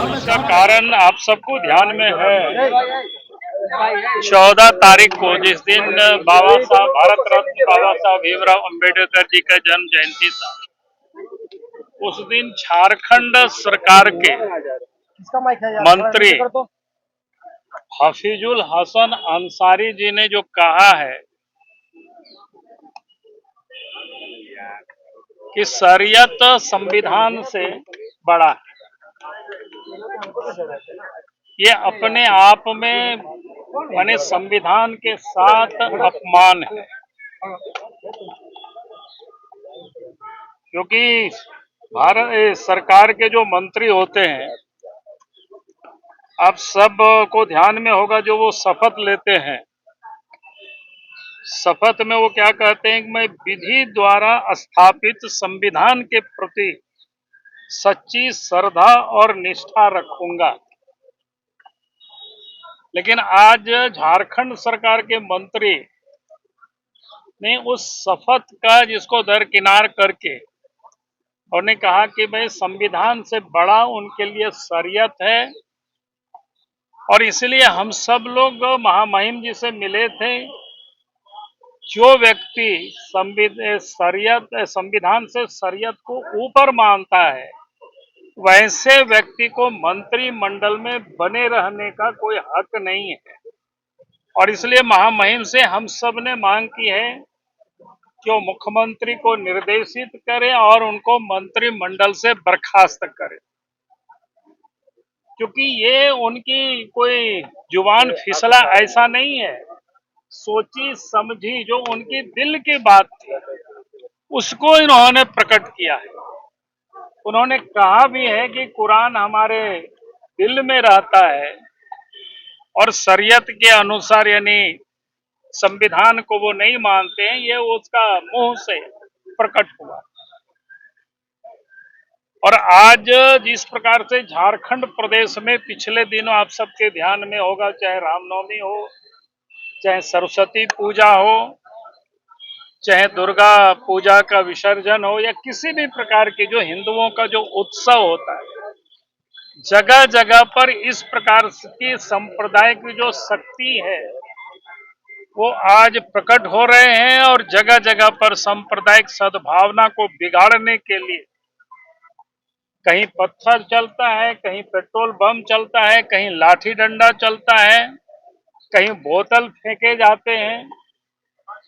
इसका कारण आप सबको ध्यान में है। 14 तारीख को जिस दिन भारत रत्न बाबा साहब भीमराव अंबेडकर जी का जन्म जयंती था, उस दिन झारखंड सरकार के मंत्री हफीजुल हसन अंसारी जी ने जो कहा है कि शरीयत संविधान से बड़ा है, ये अपने आप में माने संविधान के साथ अपमान है। क्योंकि भारत सरकार के जो मंत्री होते हैं, आप सब को ध्यान में होगा, जो वो शपथ लेते हैं, शपथ में वो क्या कहते हैं कि मैं विधि द्वारा स्थापित संविधान के प्रति सच्ची श्रद्धा और निष्ठा रखूंगा। लेकिन आज झारखंड सरकार के मंत्री ने उस शपथ का जिसको दरकिनार करके उन्होंने कहा कि भाई संविधान से बड़ा उनके लिए शरीयत है, और इसलिए हम सब लोग महामहिम जी से मिले थे। जो व्यक्ति संविधान से शरीयत को ऊपर मानता है, वैसे व्यक्ति को मंत्रिमंडल में बने रहने का कोई हक नहीं है। और इसलिए महामहिम से हम सब ने मांग की है कि वो मुख्यमंत्री को निर्देशित करें और उनको मंत्रिमंडल से बर्खास्त करें, क्योंकि ये उनकी कोई जुबान फिसला ऐसा नहीं है। सोची समझी जो उनकी दिल की बात थी, उसको इन्होंने प्रकट किया है। उन्होंने कहा भी है कि कुरान हमारे दिल में रहता है और शरीयत के अनुसार यानी संविधान को वो नहीं मानते हैं, ये उसका मुंह से प्रकट हुआ। और आज जिस प्रकार से झारखंड प्रदेश में पिछले दिनों आप सबके ध्यान में होगा, चाहे रामनवमी हो, चाहे सरस्वती पूजा हो, चाहे दुर्गा पूजा का विसर्जन हो, या किसी भी प्रकार की जो हिंदुओं का जो उत्सव होता है, जगह जगह पर इस प्रकार की संप्रदाय की जो शक्ति है वो आज प्रकट हो रहे हैं। और जगह जगह पर सांप्रदायिक सद्भावना को बिगाड़ने के लिए कहीं पत्थर चलता है, कहीं पेट्रोल बम चलता है, कहीं लाठी डंडा चलता है, कहीं बोतल फेंके जाते हैं।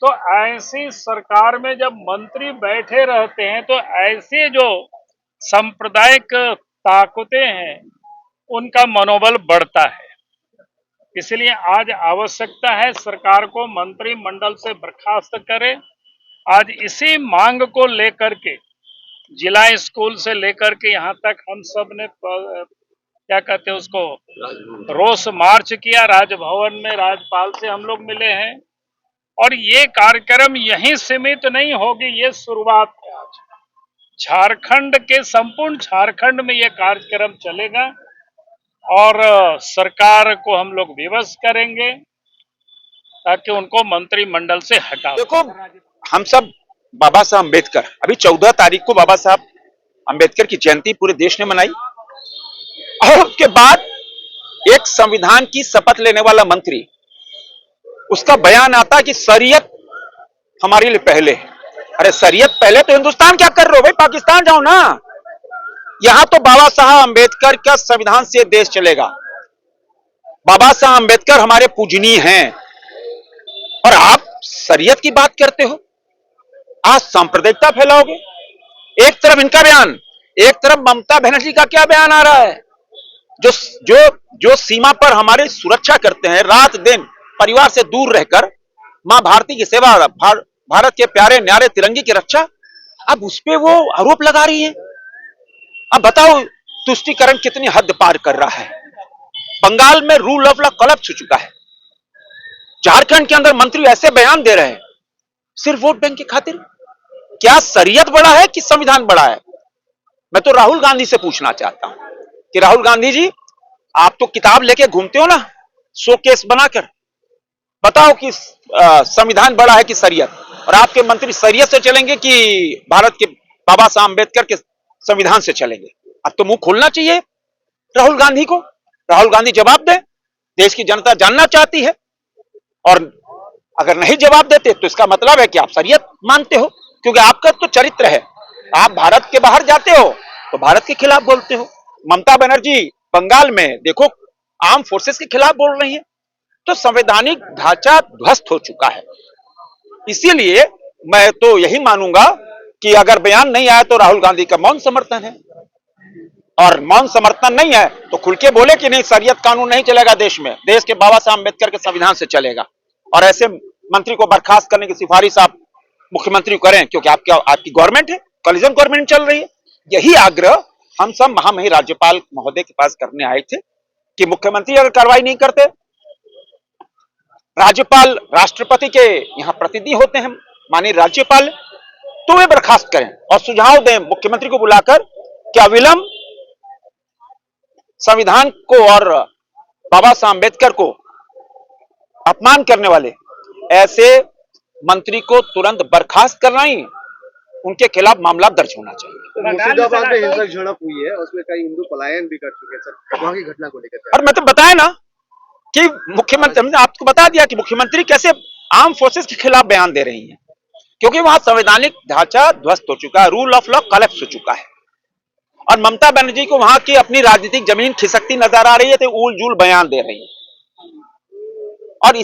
तो ऐसी सरकार में जब मंत्री बैठे रहते हैं तो ऐसे जो सांप्रदायिक ताकतें हैं उनका मनोबल बढ़ता है। इसलिए आज आवश्यकता है सरकार को मंत्रिमंडल से बर्खास्त करे। आज इसी मांग को लेकर के जिला स्कूल से लेकर के यहाँ तक हम सब ने क्या कहते हैं उसको रोष मार्च किया। राजभवन में राज्यपाल से हम लोग मिले हैं, और ये कार्यक्रम यहीं सीमित नहीं होगी, ये शुरुआत है। आज झारखंड के संपूर्ण झारखंड में ये कार्यक्रम चलेगा और सरकार को हम लोग विवश करेंगे ताकि उनको मंत्रिमंडल से हटा। देखो, हम सब बाबा साहब अम्बेडकर, अभी 14 तारीख को बाबा साहब अम्बेडकर की जयंती पूरे देश ने मनाई, और उसके बाद एक संविधान की शपथ लेने वाला मंत्री, उसका बयान आता कि शरीयत हमारे लिए पहले है। अरे शरीयत पहले तो हिंदुस्तान क्या कर रहे हो भाई, पाकिस्तान जाओ ना। यहां तो बाबा साहब अम्बेडकर का संविधान से देश चलेगा। बाबा साहब अम्बेडकर हमारे पूजनीय हैं, और आप शरीयत की बात करते हो, आज सांप्रदायिकता फैलाओगे। एक तरफ इनका बयान, एक तरफ ममता बनर्जी का क्या बयान आ रहा है, जो जो जो सीमा पर हमारी सुरक्षा करते हैं, रात दिन परिवार से दूर रहकर मां भारती की सेवा, भारत के प्यारे न्यारे तिरंगे की रक्षा, अब उस पर वो आरोप लगा रही है। अब बताओ तुष्टीकरण कितनी हद पार कर रहा है। बंगाल में रूल ऑफ लॉ कोलैप्स हो चुका है। झारखंड के अंदर मंत्री ऐसे बयान दे रहे हैं सिर्फ वोट बैंक की खातिर। क्या शरीयत बड़ा है कि संविधान बड़ा है? मैं तो राहुल गांधी से पूछना चाहता हूं कि राहुल गांधी जी, आप तो किताब लेके घूमते हो ना शोकेस बनाकर, बताओ कि संविधान बड़ा है कि शरीयत? और आपके मंत्री शरीयत से चलेंगे कि भारत के बाबा साहब अम्बेडकर के संविधान से चलेंगे? अब तो मुंह खोलना चाहिए राहुल गांधी को। राहुल गांधी जवाब दें, देश की जनता जानना चाहती है। और अगर नहीं जवाब देते तो इसका मतलब है कि आप शरीयत मानते हो, क्योंकि आपका तो चरित्र है, आप भारत के बाहर जाते हो तो भारत के खिलाफ बोलते हो। ममता बनर्जी बंगाल में देखो आर्म फोर्सेस के खिलाफ बोल रही है। तो संवैधानिक ढांचा ध्वस्त हो चुका है। इसीलिए मैं तो यही मानूंगा कि अगर बयान नहीं आया तो राहुल गांधी का मौन समर्थन है, और मौन समर्थन नहीं है तो खुल के बोले कि नहीं शरीयत कानून नहीं चलेगा देश में, देश के बाबा साहब अम्बेडकर के संविधान से चलेगा। और ऐसे मंत्री को बर्खास्त करने की सिफारिश आप मुख्यमंत्री को करें, क्योंकि आपकी गवर्नमेंट है, कोलिजन गवर्नमेंट चल रही है। यही आग्रह हम सब महामहिम राज्यपाल महोदय के पास करने आए थे कि मुख्यमंत्री अगर कार्रवाई नहीं करते, राज्यपाल राष्ट्रपति के यहां प्रतिनिधि होते हैं माननीय राज्यपाल, तो वे बर्खास्त करें और सुझाव दें मुख्यमंत्री को बुलाकर कि अविलंब संविधान को और बाबा साहब अम्बेडकर को अपमान करने वाले ऐसे मंत्री को तुरंत बर्खास्त करना ही, उनके खिलाफ मामला दर्ज होना चाहिए। मुर्शिदाबाद में हिंसक झड़प हुई है, उसमें कई हिंदू पलायन भी कर चुके हैं सर, वहां की घटना को लेकर। और मैं तो बताया ना कि मुख्यमंत्री, हमने आपको बता दिया कि मुख्यमंत्री कैसे आर्म फोर्सेस के खिलाफ बयान दे रही हैं, क्योंकि वहां संवैधानिक ढांचा ध्वस्त हो चुका है, रूल ऑफ लॉ कोलैप्स हो चुका है। और ममता बनर्जी को वहां की अपनी राजनीतिक जमीन खिसकती नजर आ रही है, तो उल जुल बयान दे रही है। और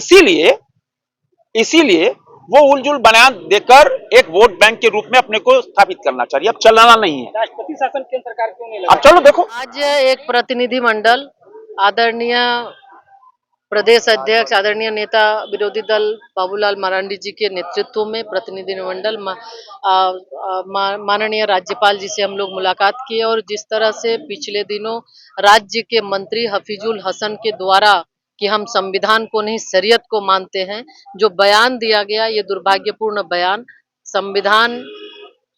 इसीलिए वो उलझुल बयान देकर एक वोट बैंक के रूप में अपने को स्थापित करना चाहिए। अब चलाना नहीं है। राष्ट्रपति शासन केंद्र सरकार क्यों नहीं लगा? अब चलो देखो, आज एक प्रतिनिधि मंडल आदरणीय प्रदेश अध्यक्ष आदरणीय नेता विरोधी दल बाबूलाल मरांडी जी के नेतृत्व में प्रतिनिधि मंडल माननीय राज्यपाल जी से हम लोग मुलाकात किए, और जिस तरह से पिछले दिनों राज्य के मंत्री हफीजुल हसन के द्वारा कि हम संविधान को नहीं शरीयत को मानते हैं, जो बयान दिया गया ये दुर्भाग्यपूर्ण बयान। संविधान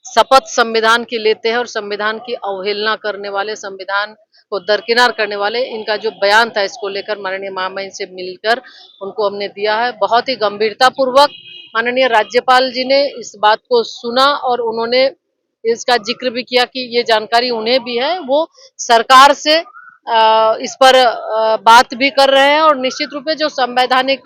शपथ संविधान की लेते हैं और संविधान की अवहेलना करने वाले, संविधान को दरकिनार करने वाले, इनका जो बयान था इसको लेकर माननीय महामहिम से मिलकर उनको हमने दिया है। बहुत ही गंभीरता पूर्वक माननीय राज्यपाल जी ने इस बात को सुना और उन्होंने इसका जिक्र भी किया कि ये जानकारी उन्हें भी है, वो सरकार से इस पर बात भी कर रहे हैं, और निश्चित रूप से जो संवैधानिक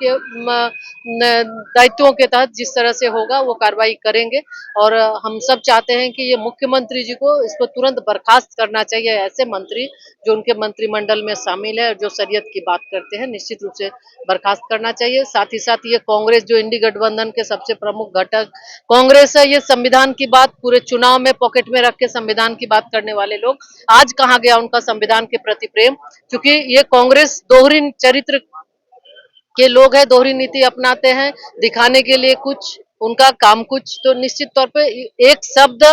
दायित्वों के तहत जिस तरह से होगा वो कार्रवाई करेंगे। और हम सब चाहते हैं कि ये मुख्यमंत्री जी को इसको तुरंत बर्खास्त करना चाहिए। ऐसे मंत्री जो उनके मंत्रिमंडल में शामिल है और जो शरीयत की बात करते हैं, निश्चित रूप से बर्खास्त करना चाहिए। साथ ही साथ ये कांग्रेस जो इंडी गठबंधन के सबसे प्रमुख घटक कांग्रेस है, ये संविधान की बात पूरे चुनाव में पॉकेट में रख के संविधान की बात करने वाले लोग, आज कहाँ गया उनका संविधान के प्रति प्रेम? क्योंकि ये कांग्रेस दोहरी चरित्र के लोग हैं, दोहरी नीति अपनाते हैं, दिखाने के लिए कुछ, उनका काम कुछ। तो निश्चित तौर पे एक शब्द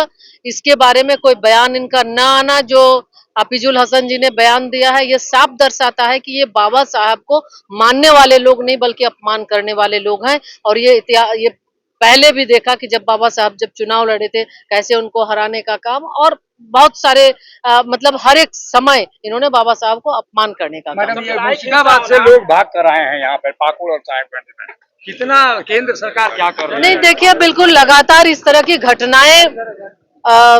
इसके बारे में कोई बयान इनका ना आना, जो हफीजुल हसन जी ने बयान दिया है, ये साफ दर्शाता है कि ये बाबा साहब को मानने वाले लोग नहीं बल्कि अपमान करने वाले लोग हैं। और ये पहले भी देखा कि जब बाबा साहब जब चुनाव लड़े थे, कैसे उनको हराने का काम, और बहुत सारे मतलब हर एक समय इन्होंने बाबा साहब को अपमान करने का काम। मैडम, ये मुर्शिदाबाद से लोग भाग कर आए हैं यहाँ पर पाकुड़ और साहेबगंज में, कितना केंद्र सरकार क्या कर रही है? नहीं, देखिए बिल्कुल लगातार इस तरह की घटनाएं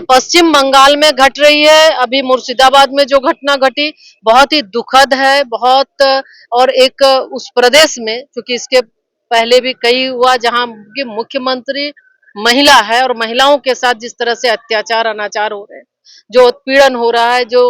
पश्चिम बंगाल में घट रही है। अभी मुर्शिदाबाद में जो घटना घटी बहुत ही दुखद है, बहुत। और एक उस प्रदेश में, क्योंकि इसके पहले भी कई हुआ जहां की मुख्यमंत्री महिला है, और महिलाओं के साथ जिस तरह से अत्याचार अनाचार हो रहे हैं, जो उत्पीड़न हो रहा है, जो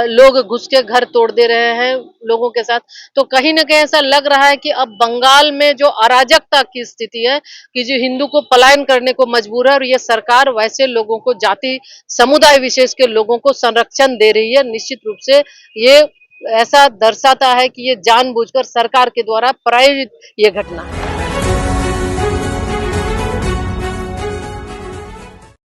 लोग घुस के घर तोड़ दे रहे हैं लोगों के साथ, तो कहीं ना कहीं ऐसा लग रहा है कि अब बंगाल में जो अराजकता की स्थिति है कि जो हिंदू को पलायन करने को मजबूर है, और ये सरकार वैसे लोगों को, जाति समुदाय विशेष के लोगों को संरक्षण दे रही है। निश्चित रूप से ये ऐसा दर्शाता है कि ये जानबूझकर सरकार के द्वारा प्रायोजित ये घटना है।